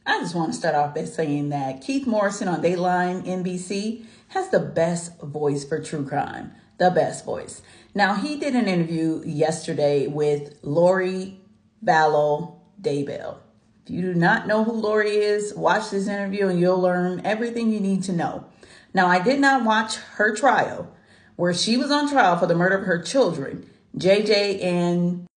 I just want to start off by saying that Keith Morrison on Dateline NBC has the best voice for true crime. The best voice. Now, he did an interview yesterday with Lori Vallow-Daybell. If you do not know who Lori is, watch this interview and you'll learn everything you need to know. Now, I did not watch her trial, where she was on trial for the murder of her children, JJ and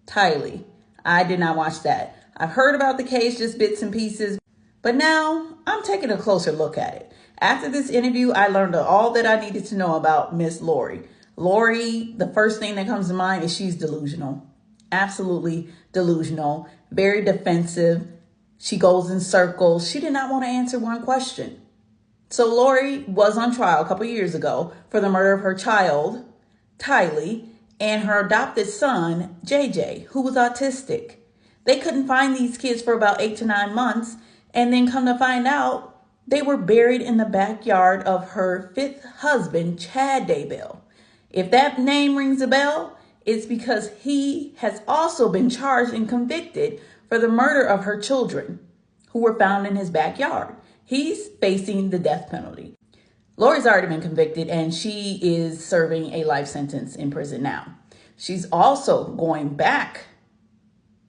Tylee. I did not watch that. I've heard about the case, just bits and pieces, but now I'm taking a closer look at it. After this interview, I learned all that I needed to know about Miss Lori. Lori, the first thing that comes to mind is she's delusional. Absolutely delusional. Very defensive. She goes in circles. She did not want to answer one question. So Lori was on trial a couple years ago for the murder of her child, Tylee, and her adopted son, JJ, who was autistic. They couldn't find these kids for about 8 to 9 months, and then come to find out they were buried in the backyard of her 5th husband, Chad Daybell. If that name rings a bell, it's because he has also been charged and convicted for the murder of her children who were found in his backyard. He's facing the death penalty. Lori's already been convicted and she is serving a life sentence in prison now. She's also going back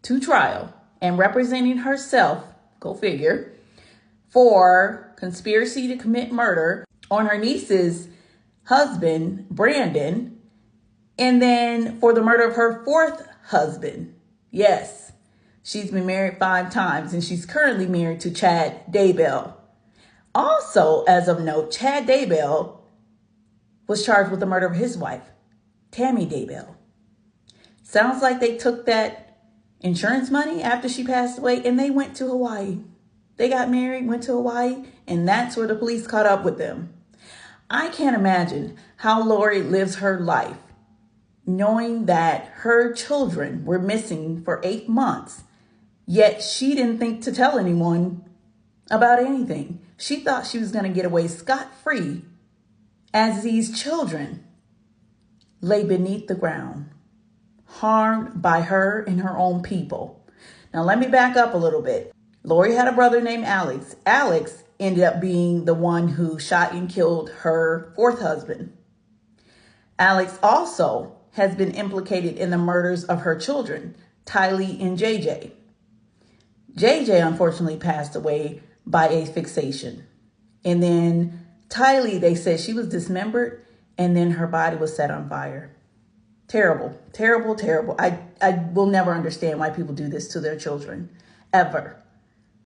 to trial and representing herself, go figure, for conspiracy to commit murder on her niece's husband, Brandon, and then for the murder of her 4th husband. Yes, she's been married 5 times and she's currently married to Chad Daybell. Also, as of note, Chad Daybell was charged with the murder of his wife, Tammy Daybell. Sounds like they took that insurance money after she passed away and they went to Hawaii. They got married, went to Hawaii, and that's where the police caught up with them. I can't imagine how Lori lives her life knowing that her children were missing for 8 months, yet she didn't think to tell anyone about anything. She thought she was going to get away scot-free as these children lay beneath the ground, harmed by her and her own people. Now, let me back up a little bit. Lori had a brother named Alex. Alex ended up being the one who shot and killed her 4th husband. Alex also has been implicated in the murders of her children, Tylee and JJ. JJ unfortunately passed away by a fixation. And then Tylee, they said she was dismembered and then her body was set on fire. Terrible, terrible, terrible. I will never understand why people do this to their children, ever.